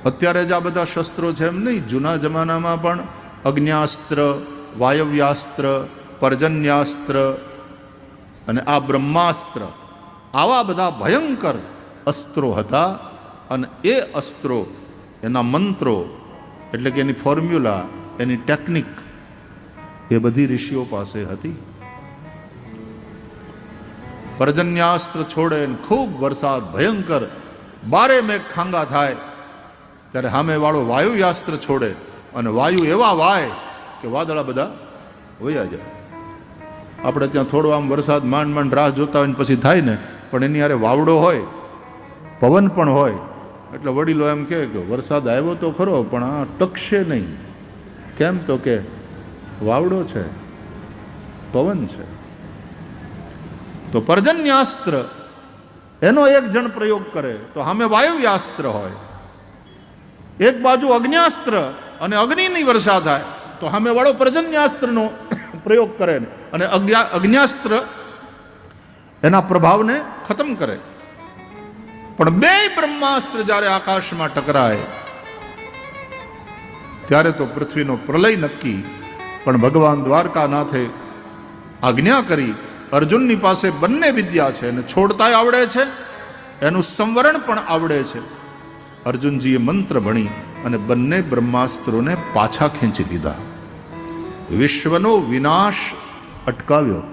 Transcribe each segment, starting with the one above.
અત્યારે જ આ બધા શસ્ત્રો છે એમ નહીં, જૂના જમાનામાં પણ અગ્ન્યાસ્ત્ર, વાયવ્યાસ્ત્ર, પર્જન્યાસ્ત્ર અને આ બ્રહ્માસ્ત્ર, આવા બધા ભયંકર અસ્ત્રો હતા. અને એ અસ્ત્રો, એના મંત્રો એટલે કે એની ફોર્મ્યુલા, એની ટેકનિક એ બધી ઋષિઓ પાસે હતી. પર્જન્યાસ્ત્ર છોડે ને ખૂબ વરસાદ ભયંકર, બારે મેઘ ખાંગા થાય, ત્યારે સામે વાળો વાયુયાસ્ત્ર છોડે અને વાયુ એવા વાય કે વાદળા બધા વયા જાય. આપણે ત્યાં થોડો આમ વરસાદ માંડ માંડ રાહ જોતા હોય ને પછી થાય ને, પણ એની હારે વાવડો હોય, પવન પણ હોય, એટલે વડીલો એમ કહે કે વરસાદ આવ્યો તો ખરો પણ આ ટકશે નહીં. કેમ? તો કે વાવડો છે, પવન છે. તો પર્જન્યાસ્ત્ર એનો એક જણ પ્રયોગ કરે તો સામે વાયુવ્યાસ્ત્ર હોય, એક બાજુ અગ્ન્યાસ્ત્ર અને અગ્નિની વર્ષા થાય તો સામે વાળો પર્જન્યાસ્ત્રનો પ્રયોગ કરે અને અગ્ન્યાસ્ત્ર એના પ્રભાવને ખતમ કરે. પણ બે બ્રહ્માસ્ત્ર જ્યારે આકાશમાં ટકરાય ત્યારે તો પૃથ્વીનો પ્રલય નક્કી. પણ ભગવાન દ્વારકાનાથે આજ્ઞા કરી, અર્જુનની પાસે બંને વિદ્યા છે, અને છોડતાય આવડે છે, એનું સંવરણ પણ આવડે છે. અર્જુનજીએ મંત્ર ભણી અને બંને બ્રહ્માસ્ત્રોને પાછા ખેંચી લીધા, વિશ્વનો વિનાશ અટકાવ્યો.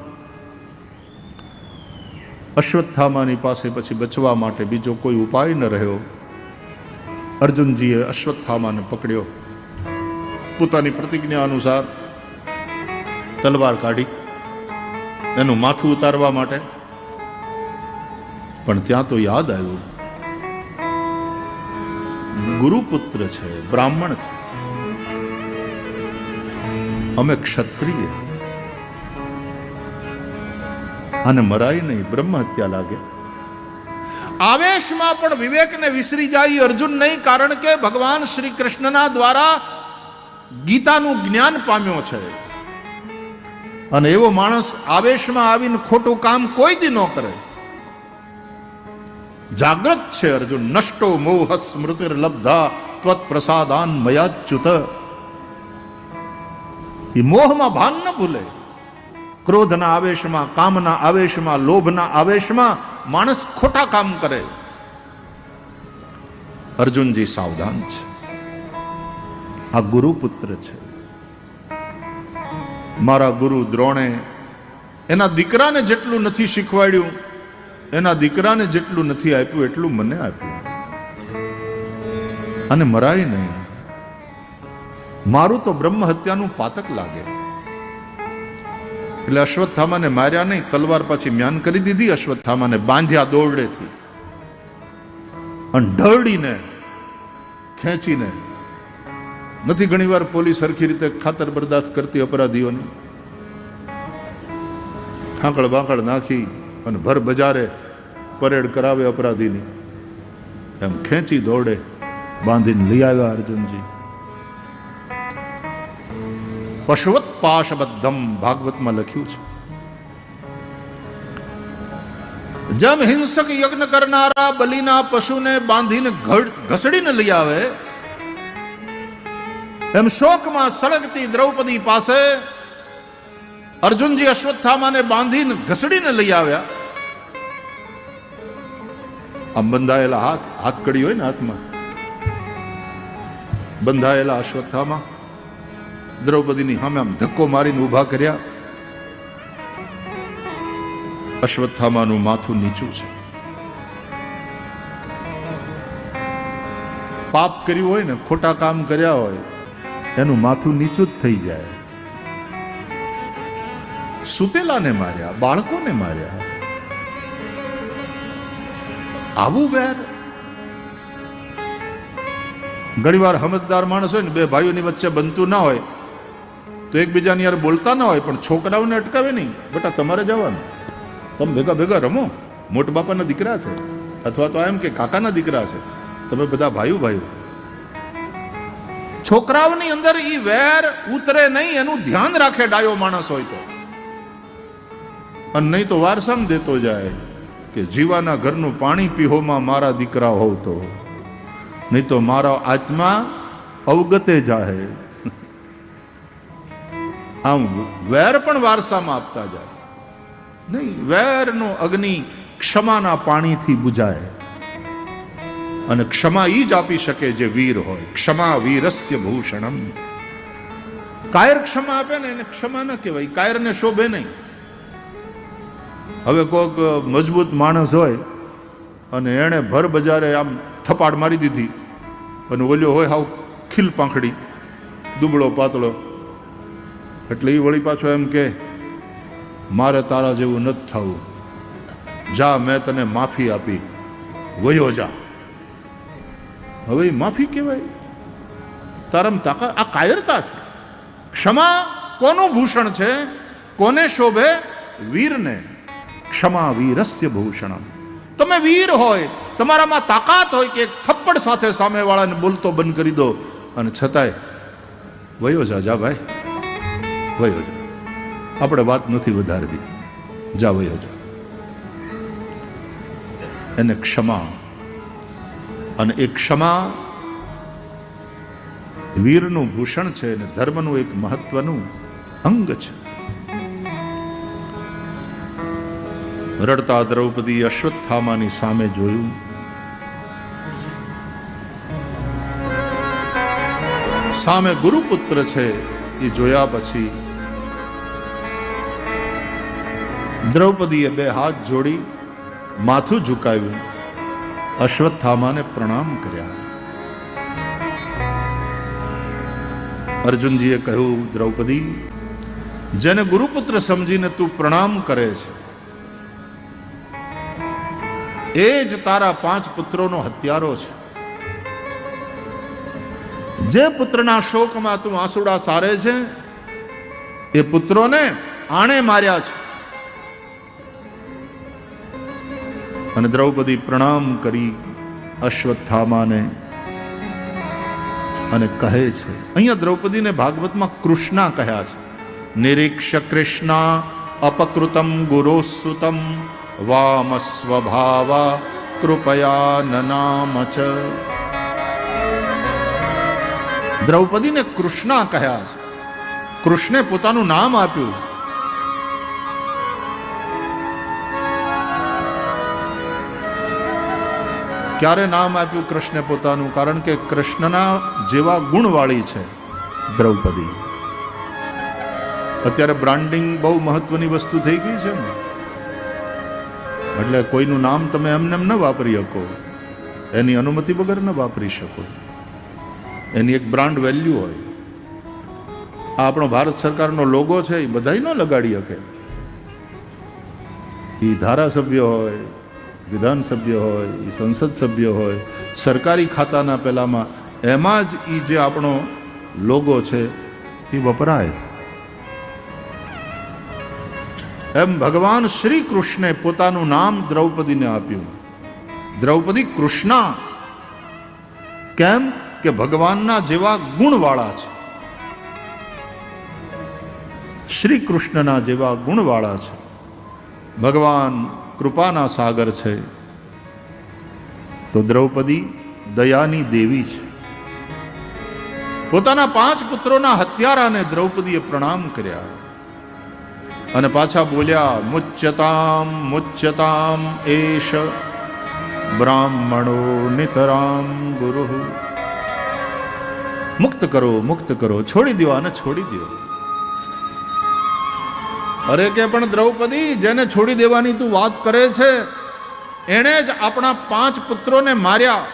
અશ્વત્થામાની પાસે પછી બચવા માટે બીજો કોઈ ઉપાય ન રહ્યો. અર્જુનજીએ અશ્વત્થામાને પકડ્યો, પોતાની પ્રતિજ્ઞા અનુસાર તલવાર કાઢી એનું માથું ઉતારવા માટે. પણ ત્યાં તો યાદ આવ્યું, ગુરુપુત્ર છે, બ્રાહ્મણ છે, અમે ક્ષત્રિય, અને મરાય નહીં, બ્રહ્મ હત્યા લાગે. આવેશમાં પણ વિવેકને વિસરી જાય અર્જુન નહીં, કારણ કે ભગવાન શ્રી કૃષ્ણના દ્વારા ગીતાનું જ્ઞાન પામ્યો છે. અને એવો માણસ આવેશમાં આવીને ખોટું કામ કોઈ દી ન કરે. જાગ્રત છે અર્જુન. નષ્ટો મોહ સ્મૃતિર્લબ્ધા ત્વત પ્રસાદાન મયાચ્યુત. એ મોહમાં ભાન ન ભૂલે. ક્રોધના આવેશમાં, કામના આવેશમાં, લોભના આવેશમાં માણસ ખોટા કામ કરે. અર્જુનજી સાવધાન છે. આ ગુરુપુત્ર છે. મારા ગુરુ દ્રોણે એના દીકરાને જેટલું નથી શીખવાડ્યું, એના દીકરાને જેટલું નથી આપ્યું, એટલું મને આપ્યું. અને મરાય નહીં. મારું તો બ્રહ્મ હત્યાનું પાતક લાગે. એટલે અશ્વત્થામાને માર્યા નહીં, તલવાર પાછી મ્યાન કરી દીધી. અશ્વત્થામાને બાંધ્યા દોરડેથી અને ઢળીને ખેંચીને. નથી ઘણીવાર પોલીસ સરખી રીતે ખાતર બરદાસ્ત કરતી અપરાધીઓને? ખાંકળ બાંકળ નાખી અને ભર બજારે પરેડ કરાવે અપરાધીની, એમ ખેંચી દોડે બાંધીને લઈ આવ્યા અર્જુનજી. પશુવત પાશબદ્ધમ ભાગવતમાં લખ્યું છે. જેમ હિંસક યજ્ઞ કરનારા બલિના પશુને બાંધીને ઘસડીને લઈ આવે, એમ શોકમાં સળગતી દ્રૌપદી પાસે અર્જુનજી અશ્વત્થામાને બાંધીને ઘસડીને લઈ આવ્યા. આમ બંધાયેલા હાથકડી હોય ને હાથમાં, બંધાયેલા અશ્વત્થામા દ્રૌપદીની સામે આમ ધક્કો મારીને ઊભા કર્યા. અશ્વત્થામાનું માથું નીચું છે. પાપ કર્યું હોય ને, ખોટા કામ કર્યા હોય, એનું માથું નીચું જ થઈ જાય. સુતેલાને માર્યા, બાળકોને માર્યા. આવું વેર. ઘણીવાર સમજદાર માણસ હોય ને, બે ભાઈઓની વચ્ચે બનતું ના હોય તો એકબીજાની યાર બોલતા ના હોય, પણ છોકરાઓને અટકાવે નહીં. બેટા તમારે જવાનું, તમે ભેગા ભેગા રમો, મોટા બાપાના દીકરા છે, અથવા તો એમ કે કાકાના દીકરા છે, તમે બધા ભાઈઓ ભાઈઓ. છોકરાઓની અંદર ઈ વેર ઉતરે નહીં, એનું ધ્યાન રાખે ડાયો માણસ હોય તો. અને નહીં તો વારસામાં દેતો જાય કે જીવાના ઘરનું પાણી પીહોમાં મારા દીકરા હોવ તો નહીં તો મારો આત્મા અવગતે જાહે. આમ વેર પણ વારસામાં આપતા જાય નહીં. વેરનો અગ્નિ ક્ષમાના પાણીથી બુજાય, અને ક્ષમા ઈ જ આપી શકે જે વીર હોય. ક્ષમા વીરસ્ય ભૂષણમ. કાયર ક્ષમા આપે ને એને ક્ષમા ન કહેવાય, કાયરને શોભે નહીં. હવે કોઈક મજબૂત માણસ હોય અને એણે ભર બજારે આમ થપાડ મારી દીધી, અને ઓલ્યો હોય હાવ ખીલ પાંખડી, દુબળો પાતળો, એટલે એ વળી પાછો એમ કે મારે તારા જેવું નથી થવું, જા મેં તને માફી આપી, વયો જા. હવે એ માફી કહેવાય? તારામ તાકાત? આ કાયરતા છે. ક્ષમા કોનું ભૂષણ છે, કોને શોભે? વીરને. ક્ષમા વીરસ્ય ભૂષણમ. તમે વીર હોય, તમારામાં તાકાત હોય કે એક થપ્પડ સાથે સામેવાળાને બોલતો બંધ કરી દો, અને છતાંય વયો જા, જા ભાઈ, વયો જા, આપણે વાત નથી વધારવી, જા વયો જા. એને ક્ષમા. અને એ ક્ષમા વીરનું ભૂષણ છે અને ધર્મનું એક મહત્વનું અંગ છે. રડતા દ્રૌપદી અશ્વત્થામાની સામે જોયું. સામે ગુરુપુત્ર છે. એ જોયા પછી દ્રૌપદીએ બે હાથ જોડી માથું ઝુકાવ્યું, અશ્વત્થામાને પ્રણામ કર્યા. અર્જુનજીએ કહ્યું, દ્રૌપદી, જેને ગુરુપુત્ર સમજીને તું પ્રણામ કરે છે એ જ તારા 5 પુત્રોનો હત્યારો છે. જે પુત્રના શોકમાં તું આંસુડા સારે છે એ પુત્રોને આણે માર્યા છે. અને દ્રૌપદી પ્રણામ કરી અશ્વત્થામાને અને કહે છે, અહીંયા દ્રૌપદીને ભાગવતમાં કૃષ્ણા કહ્યા છે. નિરીક્ષ કૃષ્ણા અપકૃતમ ગુરોસુતમ વામ સ્વભાવા કૃપયા નનામ ચ. દ્રૌપદીને કૃષ્ણા કહ્યા છે. કૃષ્ણે પોતાનું નામ આપ્યું. ક્યારે નામ આપ્યું કૃષ્ણે પોતાનું? કારણ કે કૃષ્ણના જેવા ગુણવાળી છે દ્રૌપદી. અત્યારે બ્રાન્ડિંગ બહુ મહત્વની વસ્તુ થઈ ગઈ છે ને, એટલે કોઈનું નામ તમે એમને ન વાપરી શકો, એની અનુમતિ વગર ન વાપરી શકો. એની એક બ્રાન્ડ વેલ્યુ હોય. આ આપણો ભારત સરકારનો લોગો છે એ બધાય ન લગાડી શકે. એ ધારાસભ્ય હોય, વિધાનસભ્ય હોય, એ સંસદ સભ્ય હોય, સરકારી ખાતાના પેલામાં એમાં જ એ જે આપણો લોગો છે એ વપરાય. એમ ભગવાન શ્રી કૃષ્ણે પોતાનું નામ દ્રૌપદીને આપ્યું. દ્રૌપદી કૃષ્ણા. કેમ કે ભગવાનના જેવા ગુણવાળા છે, શ્રી કૃષ્ણના જેવા ગુણવાળા છે. ભગવાન કૃપાના સાગર છે, તો દ્રૌપદી દયાની દેવી છે. પોતાના 5 પુત્રોના હત્યારાને દ્રૌપદીએ પ્રણામ કર્યા અને પાછા બોલ્યા, મુચ્યતામ મુચ્યતામ એશ બ્રાહ્મણો નિતરામ ગુરુ. મુક્ત કરો, મુક્ત કરો, છોડી દો, આને છોડી દો. અરે કે પણ દ્રૌપદી, જેને છોડી દેવાની તું વાત કરે છે એણે જ આપણા 5 પુત્રોને માર્યા,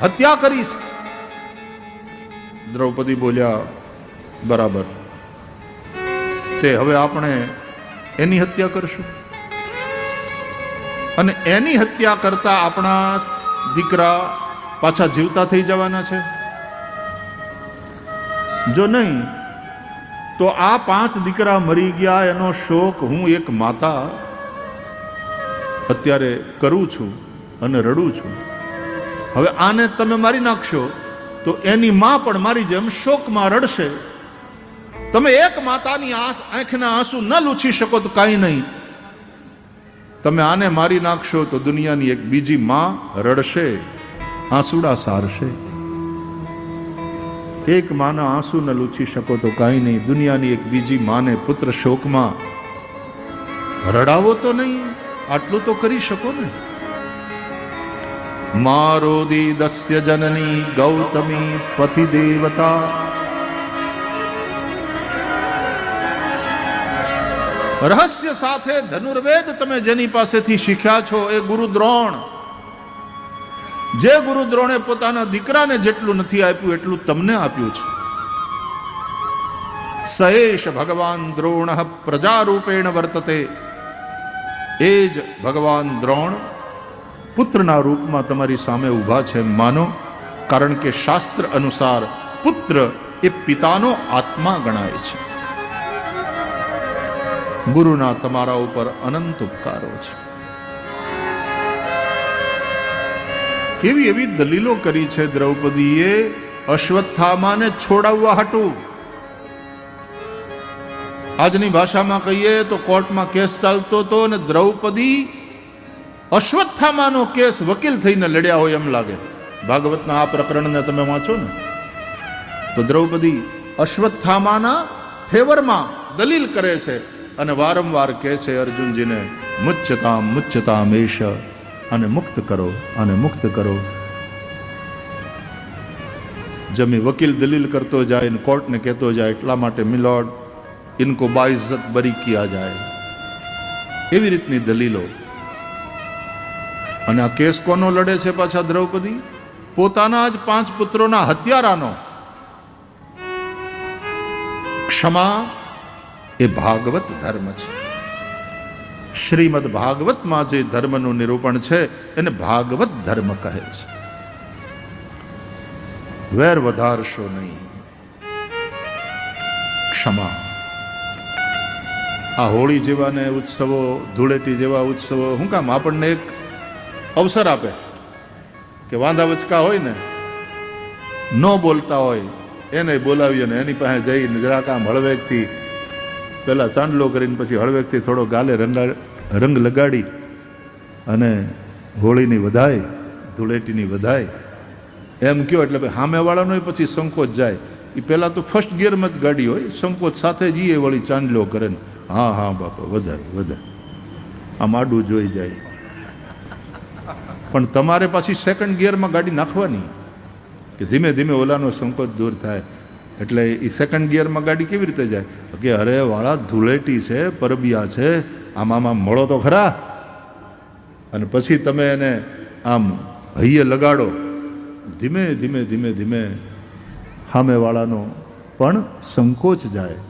હત્યા કરી છે. દ્રૌપદી બોલ્યા, બરાબર, તે હવે આપણે એની હત્યા કરશું, અને એની હત્યા કરતા આપણા દીકરા પાછા જીવતા થઈ જવાના છે. જો નહીં તો આ 5 દીકરા મરી ગયા એનો શોક હું એક માતા અત્યારે કરું છું અને રડું છું. હવે આને તમે મારી નાખશો તો એની માં પણ મારી જેમ શોકમાં રડશે. તમે એક માતાની આંખના આંસુ ન લૂછી શકો તો કાંઈ નહીં, તમે આને મારી નાખશો તો દુનિયાની એક બીજી માં રડશે, આંસુડા સારશે. એક માના આંસુ ન લૂછી શકો તો કાંઈ નહીં, દુનિયાની એક બીજી માને પુત્ર શોકમાં રડાવો તો નહીં, આટલું તો કરી શકો ને. મારોદી દસ્ય જનની ગૌતમી પતિ દેવતા, રહસ્ય સાથે ધનુર્વેદ તમે જેની પાસેથી શીખ્યા છો એ ગુરુ દ્રોણ, જે ગુરુ દ્રોણે પોતાના દીકરાને જેટલું નથી આપ્યું એટલું તમને આપ્યું છે. સએશ ભગવાન દ્રોણ પ્રજારૂપેણ વર્તતે, એ જ ભગવાન દ્રોણ પુત્રના રૂપમાં તમારી સામે ઊભા છે. માનો, કારણ કે શાસ્ત્ર અનુસાર પુત્ર એ પિતાનો આત્મા ગણાય છે. ગુરુના તમારા ઉપર અનંત ઉપકારો છે. એવી એવી દલીલો કરી છે દ્રૌપદીએ અશ્વત્થામાને છોડાવવા હતું. આજની ભાષામાં કહીએ તો કોર્ટમાં કેસ ચાલતો હતો અને દ્રૌપદી અશ્વત્થામાનો કેસ વકીલ થઈને લડ્યા હોય એમ લાગે. ભાગવતના આ પ્રકરણને તમે વાંચો ને તો દ્રૌપદી અશ્વત્થામાના ફેવરમાં દલીલ કરે છે અને વારંવાર કહે છે અર્જુનજીને, મુચ્યતામ મુચ્યતામ એશ, અને મુક્ત કરો, અને મુક્ત કરો. જમી વકીલ દલીલ કરતો જાય ને કોર્ટને કહેતો જાય, એટલા માટે મિલોડ ઇनको બાઇઝ્ઝત બરી કિયા જાય, એવી રીતની દલીલો. અને આ કેસ કોનો લડે છે પાછા દ્રૌપદી? પોતાના જ 5 પુત્રોના હત્યારાનો. ક્ષમા એ ભાગવત ધર્મ છે. શ્રીમદ ભાગવતમાં જે ધર્મનું નિરૂપણ છે એને ભાગવત ધર્મ કહે છે. વેર વધારશો નહીં, ક્ષમા. આ હોળી જેવા ને ઉત્સવો, ધૂળેટી જેવા ઉત્સવો શું કામ આપણને એક અવસર આપે કે વાંધા વચકા હોય ને, ન બોલતા હોય એને બોલાવીએ ને એની પાસે જઈને જરાક આમ હળવેકથી પહેલાં ચાંદલો કરીને પછી હળવેકથી થોડો ગાલે રંગ લગાડી અને હોળીની વધાય, ધૂળેટીની વધાય એમ કયો એટલે સામેવાળાનો પછી સંકોચ જાય. એ પહેલાં તો ફર્સ્ટ ગિયરમાં જ ગાડી હોય, સંકોચ સાથે જ એ વળી ચાંદલો કરે ને, હા હા બાપા વધાય વધાય, આમ આડું જોઈ જાય. પણ તમારે પાછી સેકન્ડ ગિયરમાં ગાડી નાખવાની કે ધીમે ધીમે ઓલાનો સંકોચ દૂર થાય. એટલે એ સેકન્ડ ગિયરમાં ગાડી કેવી રીતે જાય કે અરે વાળા ધૂળેટી છે, પરબિયા છે, આમ મળો તો ખરા. અને પછી તમે એને આમ હૈયે લગાડો, ધીમે ધીમે ધીમે ધીમે સામેવાળાનો પણ સંકોચ જાય,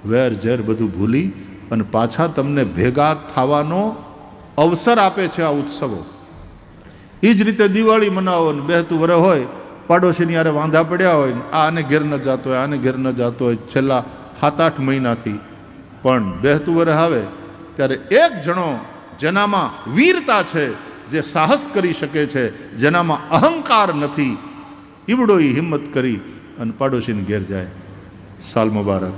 વેર ઝેર બધું ભૂલી અને પાછા તમને ભેગા થવાનો અવસર આપે છે આ ઉત્સવો. એ જ રીતે દિવાળી મનાવો ને બેહતું વરસ હોય, પાડોશીની યારે વાંધા પડ્યા હોય, આને ઘેર ન જતો હોય, આને ઘેર ન જતો હોય છેલ્લા 7-8 મહિનાથી, પણ બેહતું વરસ આવે ત્યારે એક જણો જેનામાં વીરતા છે, જે સાહસ કરી શકે છે, જેનામાં અહંકાર નથી, ઈવડો એ હિંમત કરી અને પાડોશીને ઘેર જાય. સાલ મુબારક,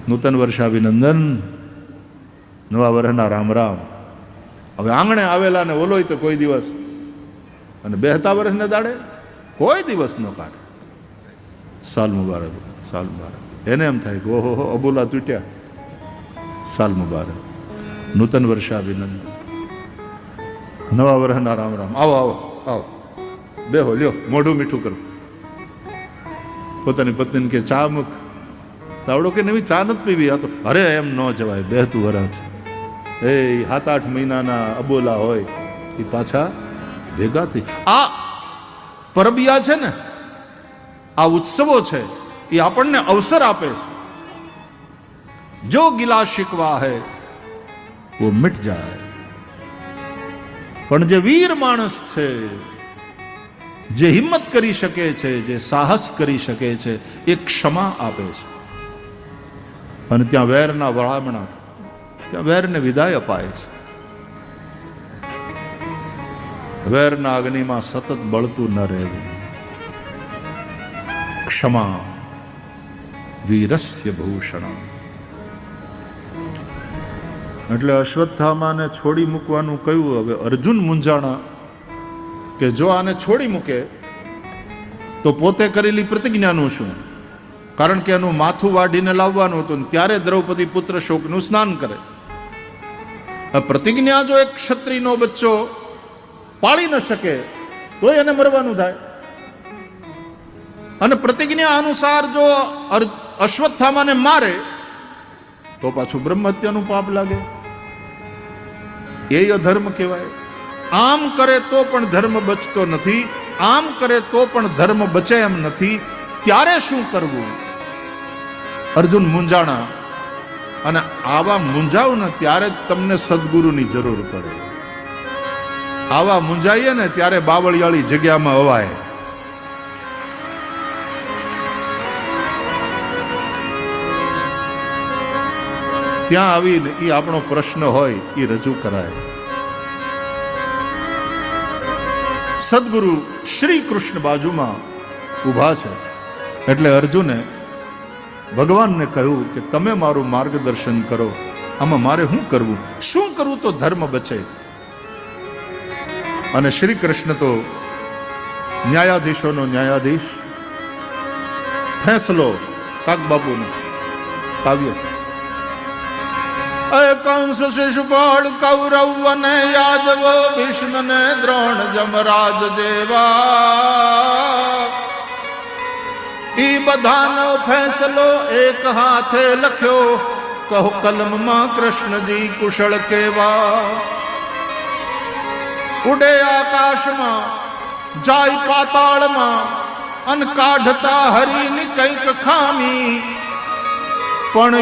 નૂતન વર્ષાભિનંદન, નવા વર્ષના રામ રામ. હવે આંગણે આવેલા ને ઓલોય તો કોઈ દિવસ, અને બેહતા વર્ષને દાડે કોઈ દિવસ ન કાઢે. સાલ મુબારક, સાલ મુબારક. એને એમ થાય કે ઓહો અબોલા તૂટ્યા. સાલ મુબારક, નૂતન વર્ષાભિનંદન, નવા વર્ષના રામ રામ. આવો આવો આવો, બેહો, લ્યો, મોઢું મીઠું કરો. પોતાની પત્નીને કે ચા મૂક, તાવડો કે નવી ચા નથી પીવી. આ તો અરે એમ ન જવાય, બેહતું વરસ. એ 7-8 મહિનાના અબોલા હોય એ પાછા ભેગા થઈ. આ પરબિયા છે ને, આ ઉત્સવો છે, એ આપણને અવસર આપે છે. જો ગિલા શિકવા હૈ વો મિટ જાય. પણ જે વીર માણસ છે, જે હિંમત કરી શકે છે, જે સાહસ કરી શકે છે, એ ક્ષમા આપે છે. અને ત્યાં વેરના વળામણા, ત્યાં વેરને વિદાય અપાય છે. વેરના અગ્નિમાં સતત બળતું ન રહેવું. ક્ષમા વીરસ્ય ભૂષણ. એટલે અશ્વત્થામાને છોડી મૂકવાનું કહ્યું. હવે અર્જુન મૂંઝાણા કે જો આને છોડી મૂકે તો પોતે કરેલી પ્રતિજ્ઞાનું શું? કારણ કે એનું માથું વાઢીને લાવવાનું હતું, ત્યારે દ્રૌપદી પુત્ર શોકનું સ્નાન કરે. પ્રતિજ્ઞા જો એક ક્ષત્રિયનો બચ્ચો પાળી ન શકે તો એને મરવાનું થાય. અને પ્રતિજ્ઞા અનુસાર જો અશ્વત્થામાને મારે તો પાછું બ્રહ્મહત્યાનું પાપ લાગે. એ અધર્મ કહેવાય. આમ કરે તો પણ ધર્મ બચતો નથી, આમ કરે તો પણ ધર્મ બચે એમ નથી. ત્યારે શું કરવું? અર્જુન મૂંઝાણા. અને આવા મૂંઝાવ ને ત્યારે જ તમને સદગુરુની જરૂર પડે. આવા મૂંઝાઈએ ને ત્યારે બાવળિયાળી જગ્યામાં અવાય. ત્યાં આવીને એ આપણો પ્રશ્ન હોય એ રજૂ કરાય. સદગુરુ શ્રી કૃષ્ણ બાજુમાં ઊભા છે એટલે અર્જુને ભગવાનને કહ્યું કે તમે મારું માર્ગદર્શન કરો. આમાં મારે શું કરવું? શું કરવું તો ધર્મ બચે? અને શ્રી કૃષ્ણ તો ન્યાયાધીશોનો ન્યાયાધીશ, ફેંસલો કાગબાપુનો કાવ્ય. કંસ શિશુપાળ કૌરવ અને યાદવ ભીષ્મ ને દ્રોણ જમરાજ જેવા, ઈ બધાનો ફેંસલો એક હાથે લખ્યો, કહો કલમમાં કૃષ્ણજી કુશળ કેવા. ઉડે આકાશમાં જાય પાતાળમાં અન કાઢતા હરીની કંઈક ખામી, પણ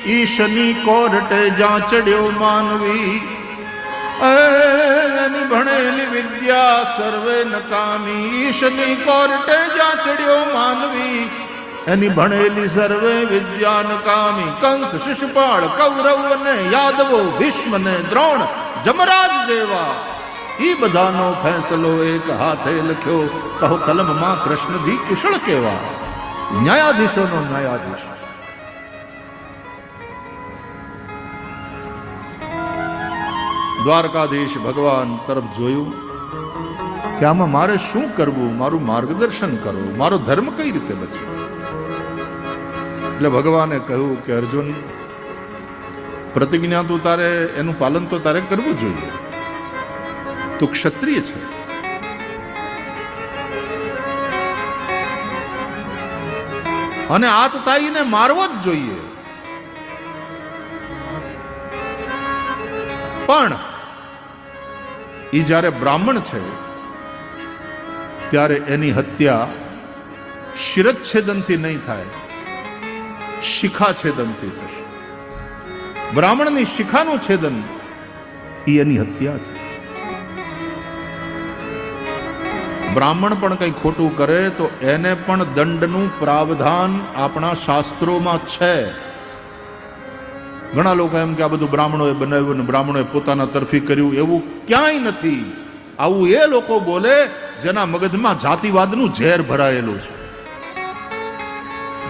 ઈશની કોર્ટે જ્યાં ચડ્યો માનવી, એની ભણેલી વિદ્યા સર્વે નકામી. ઈશની કોર્ટે જ્યાં ચડ્યો માનવી, એની ભણેલી સર્વે વિદ્યા નકામી. કંસ શિશુપાળ કૌરવ ને યાદવો ભીષ્મ ને દ્રોણ જમરાજ જેવા, ઈ બધાનો ફેંસલો એક હાથે લખ્યો, કહો કલમમાં કૃષ્ણજી કુશળ કેવા. ન્યાયાધીશોનો ન્યાયાધીશ. દ્વારકાધીશ ભગવાન તરફ જોયું કે આમાં મારે શું કરવું? મારું માર્ગદર્શન કરો, મારો ધર્મ કઈ રીતે બચે? એટલે ભગવાને કહ્યું કે અર્જુન, પ્રતિજ્ઞા તું તારે એનું પાલન તો તારે કરવું જોઈએ. તું ક્ષત્રિય છે. અને આતતાઈને મારવો જ જોઈએ. પણ એ જ્યારે બ્રાહ્મણ છે ત્યારે એની હત્યા શિરચ્છેદનથી નહીં થાય, શિખાછેદનથી થશે. બ્રાહ્મણની શિખાનું છેદન એ એની હત્યા છે. બ્રાહ્મણ પણ કંઈ ખોટું કરે તો એને પણ દંડનું પ્રાવધાન આપણા શાસ્ત્રોમાં છે. ઘણા લોકો એમ કે આ બધું બ્રાહ્મણોએ બનાવ્યું ને બ્રાહ્મણોએ પોતાના તરફી કર્યું, એવું ક્યાંય નથી. આવું એ લોકો બોલે જેના મગજમાં જાતિવાદનું ઝેર ભરાયેલું છે.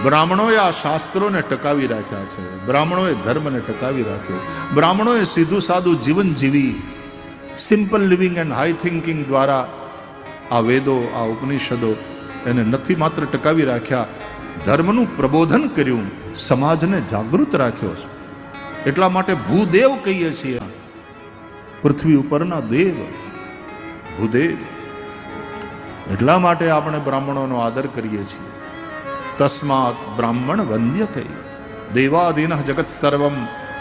બ્રાહ્મણોએ આ શાસ્ત્રોને ટકાવી રાખ્યા છે. બ્રાહ્મણોએ ધર્મને ટકાવી રાખ્યો. બ્રાહ્મણોએ સીધું સાદું જીવન જીવી, simple living and high thinking દ્વારા આ વેદો, આ ઉપનિષદો એને નથી માત્ર ટકાવી રાખ્યા, ધર્મનું પ્રબોધન કર્યું, સમાજને જાગૃત રાખ્યો છે. એટલા માટે ભૂદેવ કહીએ છીએ, પૃથ્વી ઉપરના દેવ ભૂદેવ. એટલા માટે આપણે બ્રાહ્મણોનો આદર કરીએ છીએ. તસ્માત બ્રાહ્મણ વંદ્યતે દેવાધીન જગત સર્વમ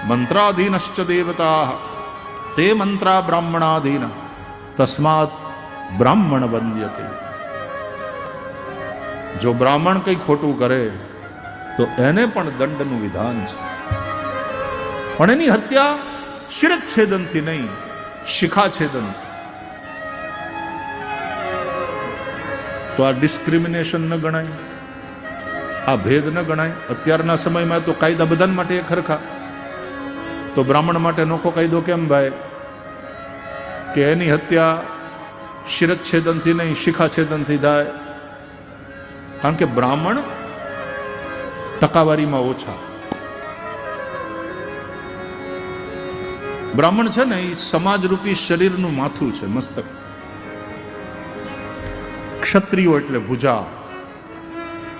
મંત્રાધીનશ્ચ દેવતા તે મંત્રા બ્રાહ્મણાધીન તસ્માત બ્રાહ્મણ વંદ્યતે. જો બ્રાહ્મણ કંઈ ખોટું કરે તો એને પણ દંડનું વિધાન છે. પણ એની હત્યા શિરચ્છેદનથી નહીં, શિખાછેદનથી. તો આ ડિસ્ક્રિમિનેશન ન ગણાય, આ ભેદ ન ગણાય. અત્યારના સમયમાં તો કાયદા બધા માટે એક હરખા. તો બ્રાહ્મણ માટે નોખો કાયદો કેમ ભાઈ કે એની હત્યા શિરચ્છેદનથી નહીં, શિખાછેદનથી થાય? કારણ કે બ્રાહ્મણ ટકાવારીમાં ઓછા. બ્રાહ્મણ છે ને એ સમાજરૂપી શરીરનું માથું છે, મસ્તક. ક્ષત્રિયો એટલે ભુજા,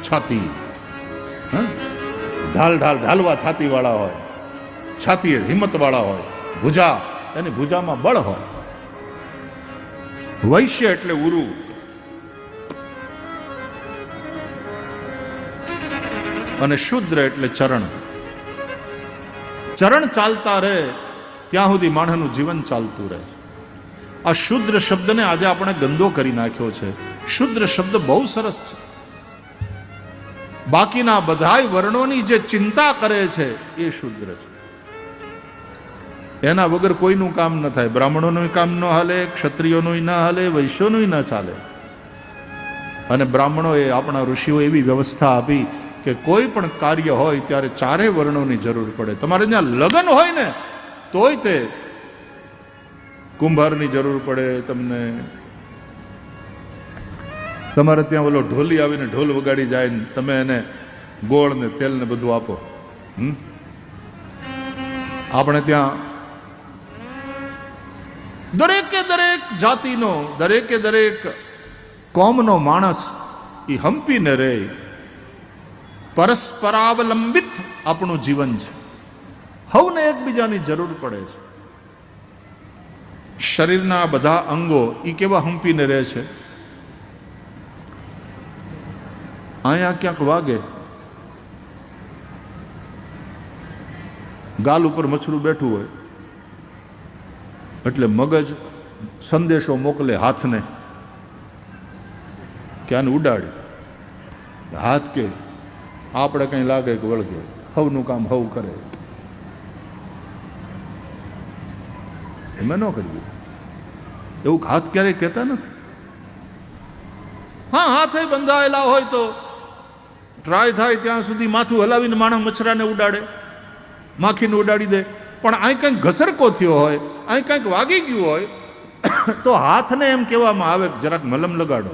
છાતી, ઢાલવા છાતી વાળા હોય, છાતી હિંમત વાળા હોય, ભુજા એની ભુજામાં બળ હોય. વૈશ્ય એટલે ઉરુ, અને શુદ્ર એટલે ચરણ. ચરણ ચાલતા રહે ત્યાં સુધી માણસનું જીવન ચાલતું રહે. આ શુદ્ર શબ્દને આજે આપણે ગંદો કરી નાખ્યો છે. શુદ્ર શબ્દ બહુ સરસ છે. બાકીના બધાય વર્ણોની જે ચિંતા કરે છે એ શુદ્ર છે. એના વગર કોઈનું કામ ન થાય. બ્રાહ્મણોનું કામ ન હાલે, ક્ષત્રિયોનું ન હાલે, વૈશ્યોનું ન ચાલે. અને બ્રાહ્મણોએ, આપણા ઋષિઓ એવી વ્યવસ્થા આપી કે કોઈ પણ કાર્ય હોય ત્યારે ચારે વર્ણોની જરૂર પડે. તમારે ત્યાં લગ્ન હોય ને તોય તે કુંભારની જરૂર પડે તમને. તમારે ત્યાં ઓલો ઢોલી આવીને ઢોલ વગાડી જાય ને તમે એને ગોળ ને તેલ ને બધું આપો. આપણે ત્યાં દરેકે દરેક જાતિનો, દરેકે દરેક કોમનો માણસ એ હંપીને રહે. પરસ્પરાવલંબિત આપણું જીવન છે. હવને એકબીજાની જરૂર પડે છે. શરીરના બધા અંગો એ કેવા હંપીને રહે છે. અહીંયા ક્યાંક વાગે, ગાલ ઉપર મચ્છરું બેઠું હોય એટલે મગજ સંદેશો મોકલે હાથને કે આને ઉડાડી. હાથ કે આપણે કંઈ લાગે કે વળગે, હવનું કામ હવ કરે. એમાં ન કર્યું એવું હાથ ક્યારેય કહેતા નથી. હા, હાથે બંધાયેલા હોય તો ટ્રાય થાય ત્યાં સુધી માથું હલાવીને માણસ મચ્છરાને ઉડાડે, માખીને ઉડાડી દે. પણ અહીં કંઈક ઘસરકો થયો હોય, અહીં કંઈક વાગી ગયું હોય તો હાથને એમ કહેવામાં આવે કે જરાક મલમ લગાડો.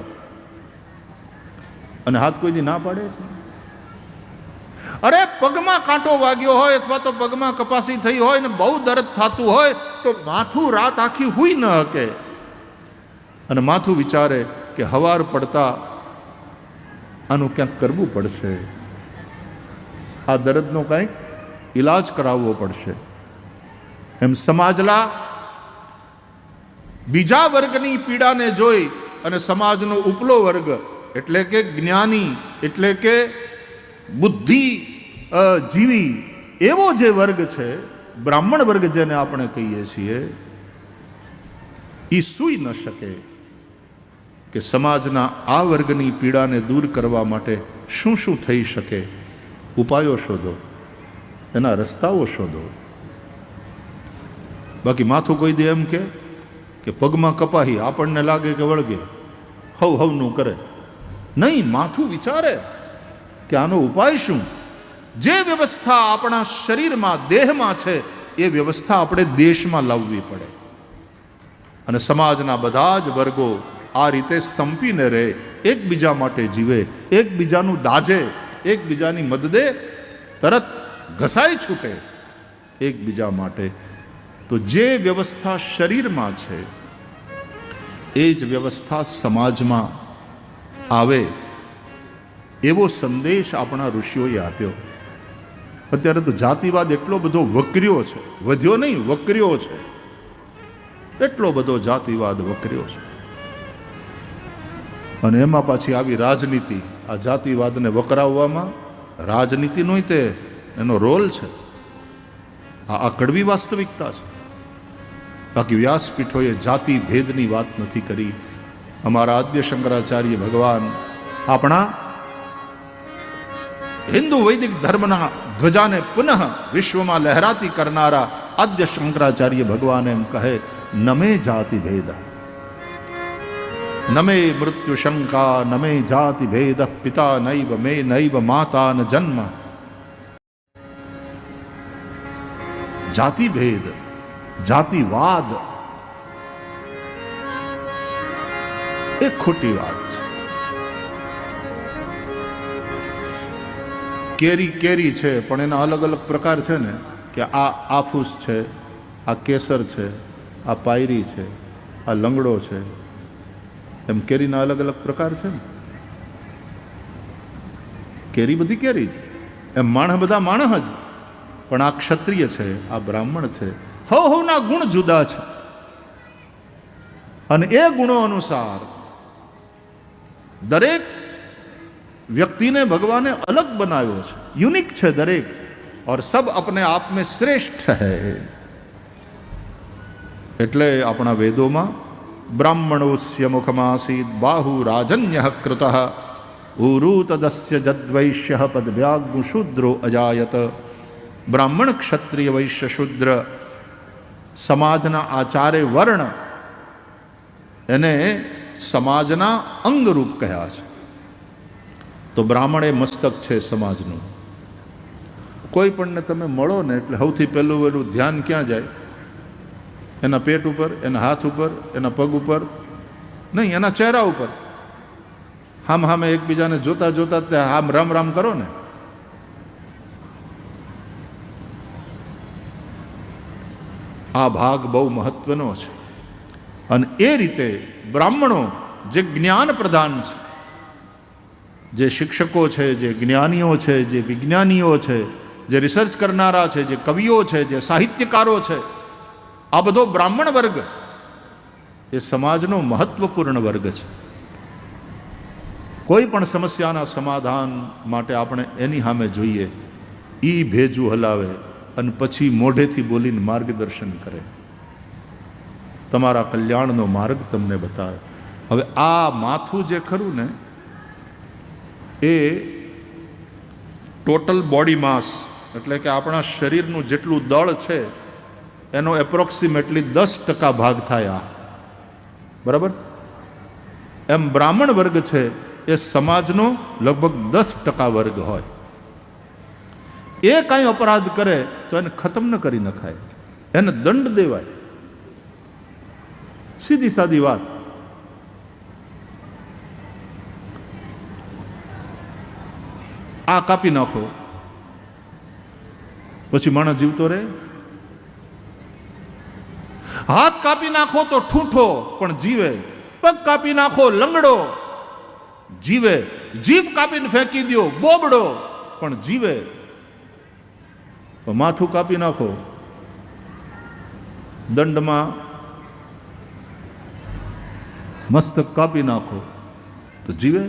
અને હાથ કોઈ દી ના પાડે છે? અરે પગમાં કાંટો વાગ્યો હોય અથવા તો પગમાં કપાસી થઈ હોય ને બહુ દર્દ થતું હોય તો માથું રાત આખી હુઈ ન શકે અને માથું વિચારે કે હવાર પડતા આનું ક્યાંક કરવું પડશે, આ દર્દનો કંઈક ઈલાજ કરાવવો પડશે. એમ સમાજલા બીજા વર્ગની પીડાને જોઈ અને સમાજનો ઉપલો વર્ગ એટલે કે જ્ઞાની, એટલે કે બુદ્ધિ જીવી એવો જે વર્ગ છે, બ્રાહ્મણ વર્ગ જેને આપણે કહીએ છીએ, એ સૂઈ ન શકે કે સમાજના આ વર્ગની પીડાને દૂર કરવા માટે શું શું થઈ શકે. ઉપાયો શોધો, એના રસ્તાઓ શોધો. બાકી માથું કોઈ દે એમ કે પગમાં કપાહી આપણને લાગે કે વળગે, હવનું કરે નહીં. માથું વિચારે કે આનો ઉપાય શું. જે વ્યવસ્થા આપણા શરીરમાં, દેહમાં છે એ વ્યવસ્થા આપણે દેશમાં લાવવી પડે. અને સમાજના બધા જ વર્ગો આ રીતે સંપીને રહે, એકબીજા માટે જીવે, એકબીજાનું દાજે, એકબીજાની મદદે તરત ઘસાઈ છૂટે એકબીજા માટે. તો જે વ્યવસ્થા શરીરમાં છે એ જ વ્યવસ્થા સમાજમાં આવે એવો સંદેશ આપણા ઋષિઓએ આપ્યો. અત્યારે તો જાતિવાદ એટલો બધો વકર્યો છે, વધ્યો નહીં વકર્યો છે. એટલો બધો જાતિવાદ વકર્યો છે. અને એમાં પાછી આવી રાજનીતિ, આ જાતિવાદને વકરાવવામાં રાજનીતિનો તે એનો રોલ છે. આ કડવી વાસ્તવિકતા છે. બાકી વ્યાસપીઠોએ જાતિ ભેદની વાત નથી કરી. અમારા આદ્ય શંકરાચાર્ય ભગવાન આપણા હિન્દુ વૈદિક ધર્મના ધ્વજાને પુનઃ વિશ્વમાં લહેરાતી કરનારા આદ્ય શંકરાચાર્ય ભગવાન એમ કહે, નમે જાતિ ભેદ, નમે મૃત્યુ શંકા, નમે જાતિ ભેદ, પિતા નૈવ મે નૈવ માતા ન જન્મ. જાતિ ભેદ, જાતિવાદ એ ખોટી વાત છે. કેરી કેરી છે પણ એના અલગ અલગ પ્રકાર છે ને, કે આ આફૂસ છે, આ કેસર છે, આ પાયરી છે, આ લંગડો છે. એમ કેરીના અલગ અલગ પ્રકાર છે ને, કેરી બધી કેરી, એમ માણસ બધા માણસ જ, પણ આ ક્ષત્રિય છે, આ બ્રાહ્મણ છે, હવના ગુણ જુદા છે. અને એ ગુણો અનુસાર દરેક વ્યક્તિને ભગવાને અલગ બનાવ્યો છે, યુનિક છે દરેક, और सब अपने आप में श्रेष्ठ है. એટલે આપણા વેદોમાં બ્રાહ્મણોસ્ય મુખમાસીદ બાહુ રાજન્ય કૃતઃ ઉરુ તદસ્ય જદ્વૈશ્ય પદવ્યાગ્મુ શૂદ્રો અજાયત. બ્રાહ્મણ, ક્ષત્રિય, વૈશ્ય, શૂદ્ર સમાજના આ ચારે વર્ણ એને સમાજના અંગરૂપ કહ્યા છે. તો બ્રાહ્મણ એ મસ્તક છે સમાજનું. કોઈ પણને તમે મળો ને એટલે સૌથી પહેલું એનું ધ્યાન ક્યાં જાય? એના પેટ ઉપર, એના હાથ ઉપર, એના પગ ઉપર નહીં, એના ચહેરા ઉપર. હામે એકબીજાને જોતા જોતા ત્યાં હામ રામ રામ કરો ને. આ ભાગ બહુ મહત્વનો છે. અને એ રીતે બ્રાહ્મણો જે જ્ઞાન પ્રધાન છે, જે શિક્ષકો છે, જે જ્ઞાનીઓ છે, જે વિજ્ઞાનીઓ છે, જે રિસર્ચ કરનારા છે, જે કવિઓ છે, જે સાહિત્યકારો છે, આ બધો બ્રાહ્મણ વર્ગ એ સમાજનો મહત્વપૂર્ણ વર્ગ છે. કોઈ પણ સમસ્યાના સમાધાન માટે આપણે એની સામે જોઈએ, ઈ ભેજું હલાવે અને પછી મોઢેથી બોલીને માર્ગદર્શન કરે, તમારા કલ્યાણનો માર્ગ તમને બતાવે. હવે આ માથું જે ખરું ને એ ટોટલ બોડી માસ, એટલે કે આપણા શરીરનું જેટલું દળ છે એનો એપ્રોક્સિમેટલી 10% ભાગ થાય. બરાબર? એમ બ્રાહ્મણ વર્ગ છે એ સમાજનો લગભગ 10% વર્ગ હોય. એ કાંઈ અપરાધ કરે તો એને ખતમ ન કરી નખાય, એને દંડ દેવાય. સીધી સાદી વાત. આ કાપી નાખો પછી માણસ જીવતો રહે? હાથ કાપી નાખો તો ઠૂઠો પણ જીવે, પગ કાપી નાખો લંગડો જીવે, જીભ કાપીને ફેંકી દો બોબડો પણ જીવે. માથું કાપી નાખો, દંડમાં મસ્તક કાપી નાખો તો જીવે.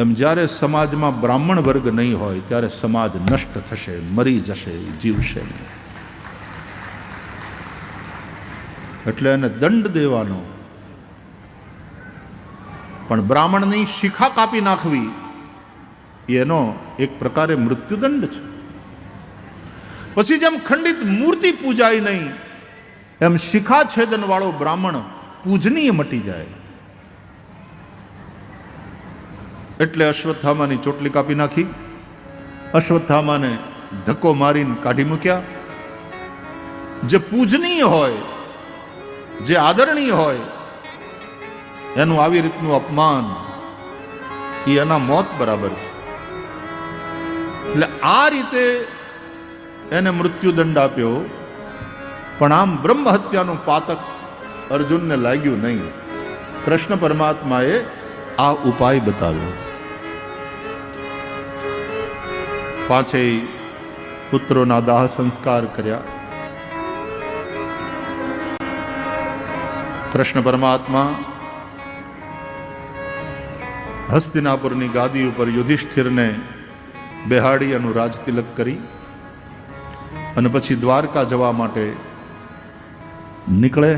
એમ જ્યારે સમાજમાં બ્રાહ્મણ વર્ગ નહીં હોય ત્યારે સમાજ નષ્ટ થશે, મરી જશે, જીવશે. એટલે એને દંડ દેવાનો. પણ બ્રાહ્મણની શિખા કાપી નાખવી એનો એક પ્રકારે મૃત્યુદંડ છે. પછી જેમ ખંડિત મૂર્તિ પૂજાય નહીં એમ શિખા છેદન વાળો બ્રાહ્મણ પૂજનીય મટી જાય. એટલે અશ્વત્થામાની ચોટલી કાપી નાખી, અશ્વત્થામાને ધક્કો મારીને કાઢી મૂક્યા. જે પૂજનીય હોય, જે આદરણીય હોય એનું આવી રીતનું અપમાન એ એના મોત બરાબર છે. એટલે આ રીતે એને મૃત્યુદંડ આપ્યો. પણ આમ બ્રહ્મ હત્યાનું પાતક અર્જુનને લાગ્યું નહીં. કૃષ્ણ પરમાત્માએ આ ઉપાય બતાવ્યો. પાંચેય પુત્રોના દાહ સંસ્કાર કર્યા. કૃષ્ણ પરમાત્મા હસ્તિનાપુરની ગાદી ઉપર યુધિષ્ઠિરને બેહાડી એનું રાજતિલક કરી અને પછી દ્વારકા જવા માટે નીકળે.